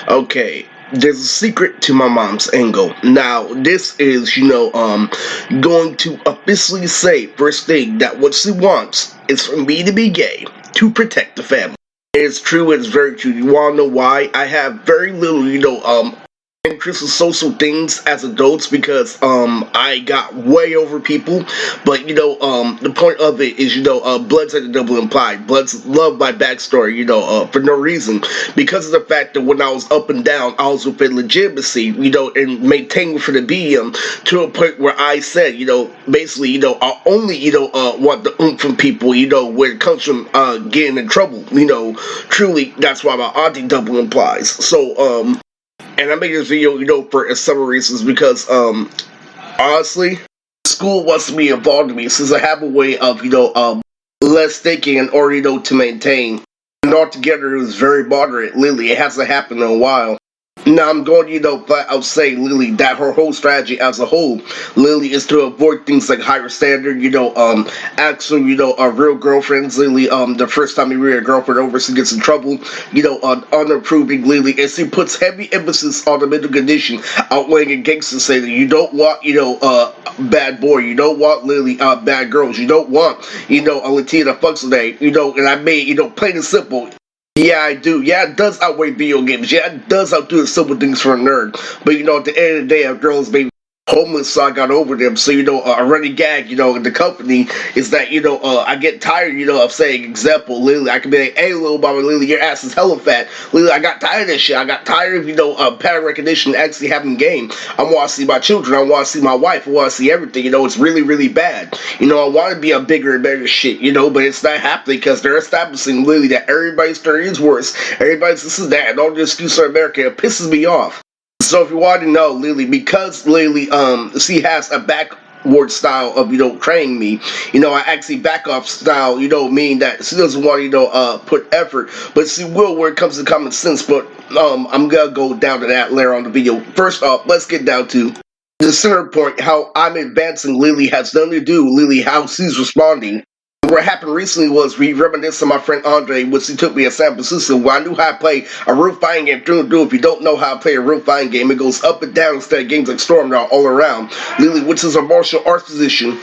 Okay, there's a secret to my mom's angle. Now, this is, going to officially say first thing that what she wants is for me to be gay to protect the family. It's true, it's very true. You wanna know why? I have very little, interest in social things as adults because I got way over people. But the point of it is Blood's like the double implied. Blood's loved my backstory, for no reason. Because of the fact that when I was up and down, I was with a legitimacy, and maintaining for the BM to a point where I said, basically, I only, want the from people, when it comes from getting in trouble, truly that's why my auntie double implies. So and I made this video, for several reasons because, honestly, school wants to be involved in me since I have a way of, less thinking in order, to maintain. And altogether, it was very moderate. Literally, it hasn't happened in a while. Now I'm going to, flat out say, Lily, that her whole strategy as a whole, Lily, is to avoid things like higher standard, actually, real girlfriends, Lily, the first time you bring a girlfriend over, she gets in trouble, unapproving, Lily, and she puts heavy emphasis on the mental condition, outweighing against to say that you don't want, bad boy, you don't want, Lily, bad girls, you don't want, a Latina fucks today, and I made, plain and simple. Yeah, I do. Yeah, it does outweigh video games. Yeah, it does outdo the simple things for a nerd. But at the end of the day, a girl's baby homeless, so I got over them. So a running gag, in the company is that I get tired, of saying, example, Lily, I can be like, hey, little mama, Lily, your ass is hella fat. Lily, I got tired of this shit. I got tired of pattern recognition actually having game. I want to see my children. I want to see my wife. I want to see everything. It's really, really bad. I want to be a bigger and better shit. But it's not happening because they're establishing Lily that everybody's story is worse. Everybody's this is that, and all the excuses are America. It pisses me off. So if you want to know, Lily, because Lily, she has a backward style of, training me, I actually back off style, meaning that she doesn't want, put effort, but she will where it comes to common sense, but, I'm gonna go down to that later on the video. First off, let's get down to the center point, how I'm advancing Lily has nothing to do, Lily, how she's responding. What happened recently was we reminisced on my friend Andre, which he took me to San Francisco, where I knew how to play a real fighting game through and through. If you don't know how to play a real fighting game, it goes up and down instead of games like Storm now all around. Lily, which is a martial arts position.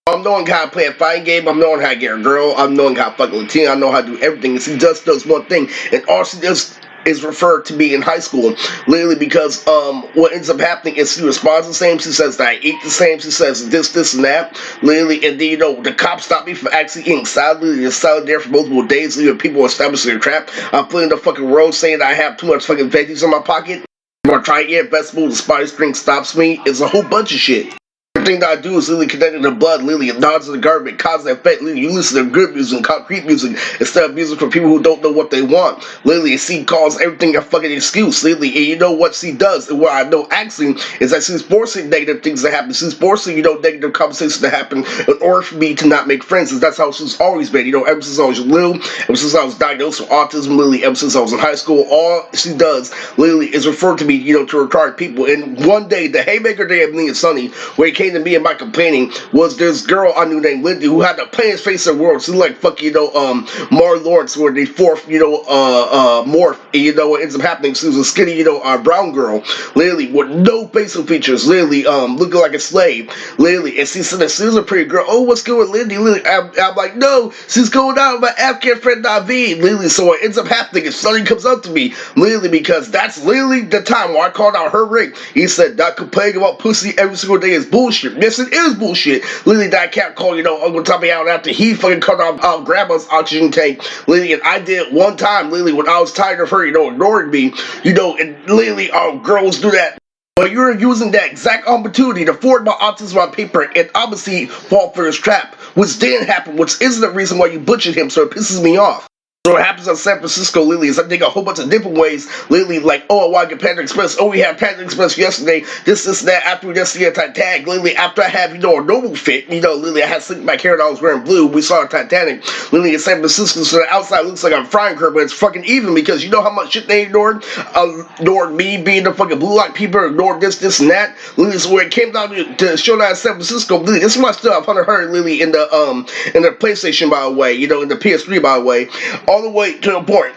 I'm knowing how to play a fighting game, I'm knowing how to get a girl, I'm knowing how to fuck Latina, I know how to do everything. And she just does one thing, and all she does is referred to me in high school, literally because what ends up happening is she responds the same, she says that I eat the same, she says this, and that, literally, and then, the cops stopped me from actually eating salad, literally, it's salad there for multiple days, literally, people establishing their trap, I'm putting the fucking road saying that I have too much fucking veggies in my pocket, or trying to eat vegetables, the spice drink stops me, it's a whole bunch of shit. Everything that I do is literally connected to blood, literally, and nods to the government, cause and effect, literally, you listen to good music and concrete music instead of music for people who don't know what they want. Literally, she calls everything a fucking excuse, literally, and you know what she does, and what I know actually is that she's forcing negative things to happen, she's forcing, negative conversations to happen in order for me to not make friends, and that's how she's always been, ever since I was little, ever since I was diagnosed with autism, literally, ever since I was in high school, all she does, literally, is refer to me, to retarded people, and one day, the haymaker day of me and Sunny, where he came to me and my complaining was this girl I knew named Lindy who had the plainest face in the world. She like fuck Mar Lawrence where they fourth morph. And, what ends up happening? She was a skinny brown girl, literally with no facial features, literally looking like a slave, literally. And she said that she was a pretty girl. Oh, what's good with Lindy? Literally, I'm like, no, she's going out with my Afghan friend Naveed, literally. So what ends up happening is Sonny comes up to me, literally, because that's literally the time where I called out her ring. He said that complaining about pussy every single day is bullshit. Yes, it is bullshit. Literally, that cat called, Uncle Tommy out after he fucking cut off grandma's oxygen tank. Literally, and I did it one time, literally, when I was tired of her, ignoring me, and literally, girls do that. But you're using that exact opportunity to forward my autism on paper and obviously fall for his trap, which didn't happen, which isn't the reason why you butchered him, so it pisses me off. So what happens in San Francisco, Lily, is I think a whole bunch of different ways, Lily, like, oh, I want to get Panda Express, oh, we had Panda Express yesterday, this, that, after we just see a Titanic, Lily, after I have, a normal fit, Lily, I had slicked back hair and I was wearing blue, we saw a Titanic, Lily, in San Francisco, so the outside looks like I'm frying her, but it's fucking even, because you know how much shit they ignored? Ignored me being the fucking blue light people, ignored this, and that, Lily, so when it came down to show that in San Francisco, Lily, this is my stuff, 100 Lily, in the PlayStation, by the way, in the PS3, by the way, all the way to the point.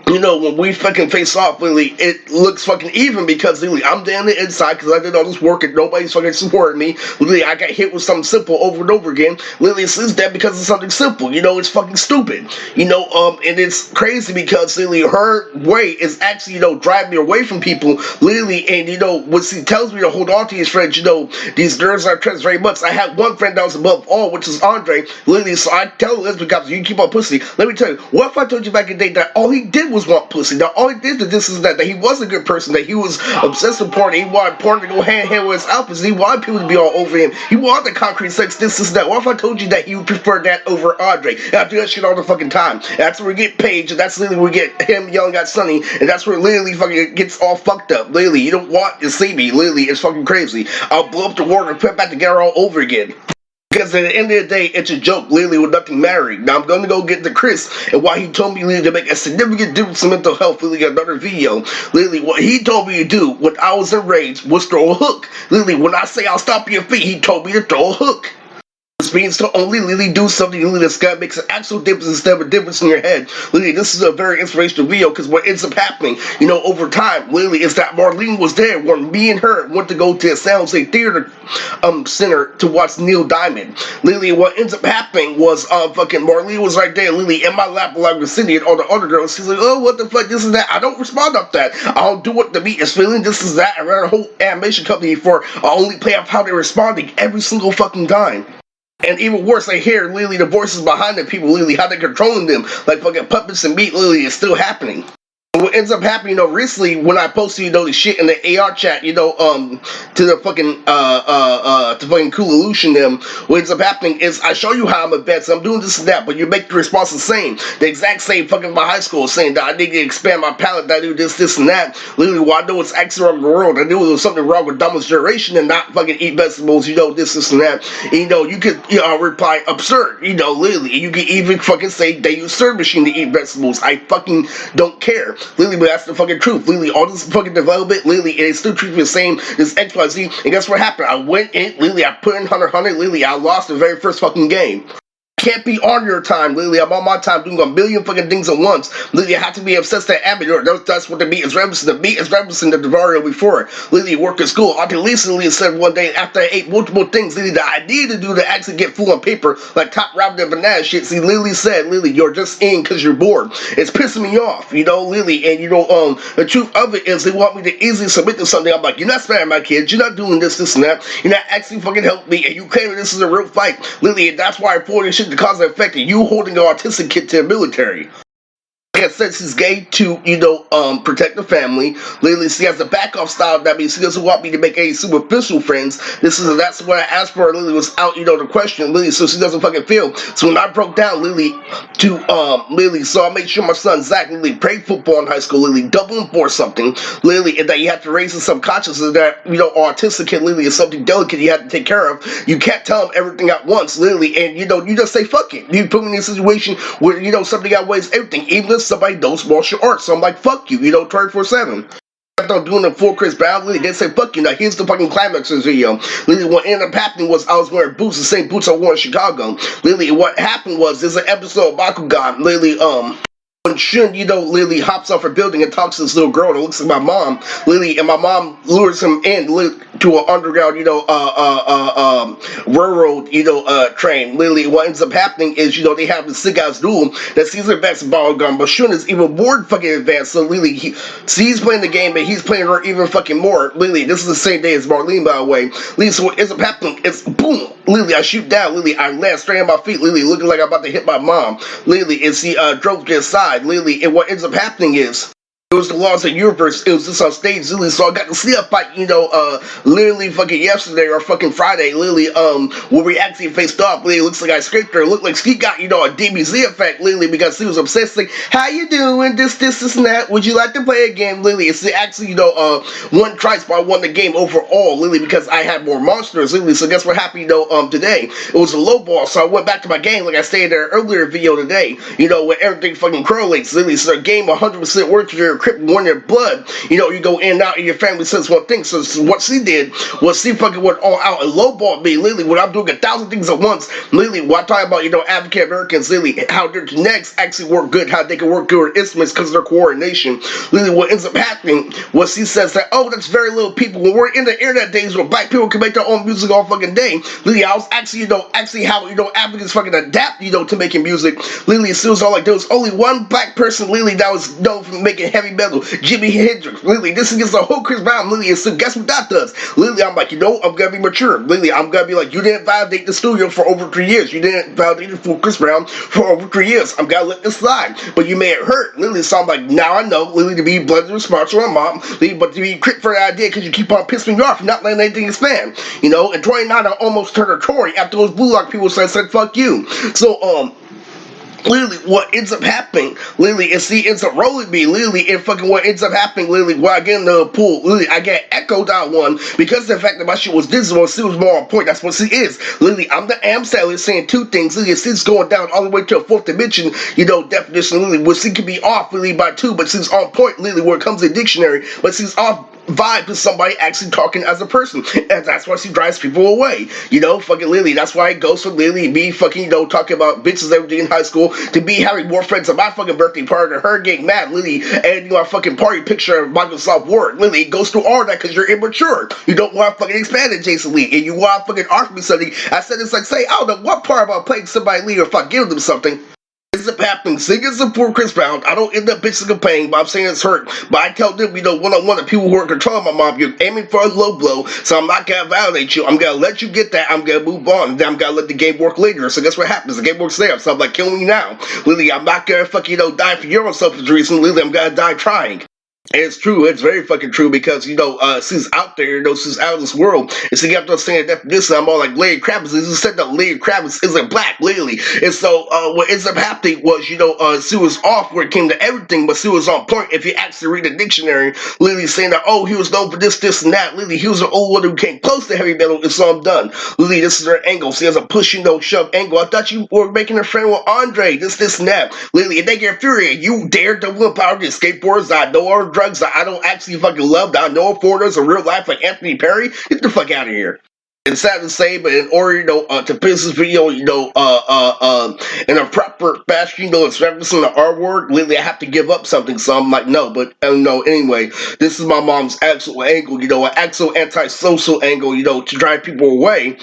you know, when we fucking face off, Lily, it looks fucking even because, Lily, I'm down the inside because I did all this work and nobody's fucking supporting me. Lily, I got hit with something simple over and over again. Lily, it's dead because of something simple. You know, it's fucking stupid. You know, and it's crazy because, Lily, her way is actually, you know, driving me away from people, Lily, and, you know, when she tells me to hold on to these friends, you know, these girls I trust very much. I had one friend that was above all, which is Andre, Lily, so I tell Elizabeth, because you keep on pussy. Let me tell you, what if I told you back in the day that all he did was want pussy? That all he did to this is that he was a good person, that he was obsessed with porn, he wanted porn to go hand in hand with his outfits, he wanted people to be all over him, he wanted the concrete sex, this is that. What if I told you that he would prefer that over Andre? And I do that shit all the fucking time. And that's where we get Paige, and that's literally where we get him yelling at Sunny, and that's where Lily fucking gets all fucked up. Lily, you don't want to see me. Lily, it's fucking crazy. I'll blow up the world and put back together all over again. Because at the end of the day, it's a joke, literally, with nothing married. Now, I'm going to go get to Chris and why he told me, literally, to make a significant difference in mental health, literally, another video. Literally, what he told me to do when I was enraged was throw a hook. Literally, when I say I'll stop your feet, he told me to throw a hook. This means to only really do something really that's gonna make an actual difference instead of a difference in your head. Literally, this is a very inspirational video because what ends up happening, you know, over time, literally, is that Marlene was there when me and her went to go to a San Jose Theater Center to watch Neil Diamond. Literally, what ends up happening was fucking Marlene was right there, literally, in my lap while I was sitting, and all the other girls, she's like, oh, what the fuck, this is that. I don't respond up that. I don't do what the beat is feeling, this is that. I ran a whole animation company for I only play off how they're responding every single fucking time. And even worse, I hear literally the voices behind the people, literally how they're controlling them, like fucking puppets and meat, literally is still happening. What ends up happening, you know, recently when I posted, you know, the shit in the AR chat, you know, to the fucking to fucking Coololution them, what ends up happening is I show you how I'm a vet, so I'm doing this and that, but you make the response the same. The exact same fucking my high school saying that I need to expand my palate, that I do this and that. Literally, well, I know it's actually wrong in the world. I knew there was something wrong with Dumbest Generation and not fucking eat vegetables, you know, this and that. And, you know, you could, you know, reply absurd, you know, literally. You could even fucking say they use Serve Machine to eat vegetables. I fucking don't care. Literally, but that's the fucking truth. Literally, all this fucking development, literally, and it still treats me the same as XYZ. And guess what happened? I went in, literally, I put in Hunter x Hunter, literally, I lost the very first fucking game. Can't be on your time, literally. I'm on my time doing a million fucking things at once. Literally, I have to be obsessed with amateur. That's what the beat is referencing. The beat is referencing the Devario before. Literally, work at school. Auntie Lisa literally said one day after I ate multiple things, literally, that I needed to do to actually get full on paper, like top rabbit and banana shit. She literally said, literally, you're just in because you're bored. It's pissing me off, you know, literally. And, you know, the truth of it is they want me to easily submit to something. I'm like, you're not sparing my kids. You're not doing this and that. You're not actually fucking helping me. And you claiming this is a real fight. Literally, and that's why I poured this shit to cause an effect of you holding an autistic kid to the military. Like I said, she's gay to, you know, protect the family. Literally, she has a back-off style. That means she doesn't want me to make any superficial friends. That's what I asked for. Lily was out, you know, the question, Lily, so she doesn't fucking feel. So when I broke down Lily to Lily, so I made sure my son Zach Lily played football in high school. Lily double him for something. Lily, and that you have to raise his subconscious that, you know, autistic kid Lily is something delicate you have to take care of. You can't tell him everything at once, Lily, and you know, you just say fuck it. You put me in a situation where, you know, something outweighs everything, even if somebody knows martial arts. So I'm like, fuck you, you know, 24/7. After doing the full Chris Brown, Lily, they say, fuck you, now here's the fucking climax of this video. Lily, what ended up happening was I was wearing boots, the same boots I wore in Chicago. Lily, what happened was, there's an episode of Bakugan, Lily, when Shun, you know, Lily hops off her building and talks to this little girl that looks like my mom, Lily, and my mom lures him in to an underground, you know, railroad, you know, train. Lily, what ends up happening is, you know, they have this sick ass duel that sees advanced in Bakugan, but Shun is even more fucking advanced. So Lily, she's playing the game, but he's playing her even fucking more. Lily, this is the same day as Marlene, by the way. Lily, so what ends up happening is, boom, Lily, I shoot down. Lily, I land straight on my feet. Lily, looking like I'm about to hit my mom. Lily, and she drove to the side. Lily, and what ends up happening is, it was the laws of the universe. It was just on stage, Lily. So I got to see a fight, you know, literally fucking yesterday or fucking Friday, Lily, where we actually faced off. Lily, looks like I scraped her. It looked like she got, you know, a DBZ effect, Lily, because she was obsessed. Like, how you doing? This, and that. Would you like to play a game, Lily? It's actually, you know, won twice, but I won the game overall, Lily, because I had more monsters, Lily. So guess what happened, you know, today? It was a low ball, so I went back to my game, like I stated in an earlier video today, you know, where everything fucking correlates, Lily. So the game 100% works for your Crip one in blood, you go in and out and your family says one thing. So what she did was she fucking went all out and lowballed me, literally, when I'm doing 1,000 things at once. Literally, when I talk about, African Americans, literally, how their genetics actually work good, how they can work good with instruments because of their coordination. Literally, what ends up happening was she says that, oh, that's very little people. When we're in the internet days where black people can make their own music all fucking day, literally, I was actually, actually how, Africans fucking adapt, to making music. Literally, it was all like, there was only one black person, literally, that was known for making heavy metal, Jimi Hendrix. Literally, this is against the whole Chris Brown, literally, and so guess what that does? Literally, I'm like, I'm gonna be mature. Literally, I'm gonna be like, you didn't validate the studio for over 3 years. You didn't validate it for Chris Brown for over 3 years. I'm gonna let this slide. But you made it hurt. Literally, so I'm like, now I know, literally, to be bloody responsible to my mom, literally, but to be crit for that idea because you keep on pissing me off and not letting anything expand. In 29, I almost turned a Tory after those Blue Lock people said fuck you. So, literally, what ends up happening, literally, is she ends up rolling me, literally, and fucking what ends up happening, literally, when I get in the pool, literally, I get echoed out one, because of the fact that my shit was digital, she was more on point. That's what she is. Literally, I'm the Amsterdam saying two things, literally, she's going down all the way to a fourth dimension, definition, literally, where she can be off, literally, by two, but she's on point, literally, where it comes to dictionary, but she's off vibe to somebody actually talking as a person, and that's why she drives people away. Fucking Lily. That's why it goes from Lily me fucking talking about bitches every day in high school to me having more friends at my fucking birthday party to her getting mad, Lily, and a fucking party picture of Microsoft Word. Lily, it goes through all that because you're immature. You don't want to fucking expand it, Jason Lee, and you want to fucking offer me something. I said it's like, say, I don't know what part about playing somebody Lee or fuck giving them something. Ends up happening, singing support Chris Brown. I don't end up bitching and paying, but I'm saying it's hurt. But I tell them, one-on-one, the people who are controlling my mom, you're aiming for a low blow, so I'm not gonna validate you. I'm gonna let you get that. I'm gonna move on. And then I'm gonna let the game work later. So guess what happens? The game works there. So I'm like, kill me now. Lily, I'm not gonna fucking, die for your own selfish reason. Lily, I'm gonna die trying. And it's true, it's very fucking true because, she's out there, she's out of this world. And so you have to understand that definition. I'm all like, Larry Kravitz, you said that Larry Kravitz isn't black, literally. And so, what ends up happening was, she was off where it came to everything, but she was on point. If you actually read the dictionary, literally saying that, oh, he was known for this, and that. Literally, he was the old one who came close to heavy metal, and so I'm done. Literally, this is her angle. She has a push, shove angle. I thought you were making a friend with Andre, this, and that. Literally, and they get infuriated. You dare to willpower to skateboards, I know our drugs that I don't actually fucking love, that I know foreigners in real life like Anthony Perry. Get the fuck out of here. It's sad to say, but in order, to finish this video, in a proper fashion, it's referencing the R word, literally I have to give up something, so I'm like, no, but, anyway, this is my mom's actual angle, an actual anti-social angle, to drive people away.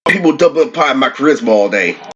People doubling upon my charisma all day.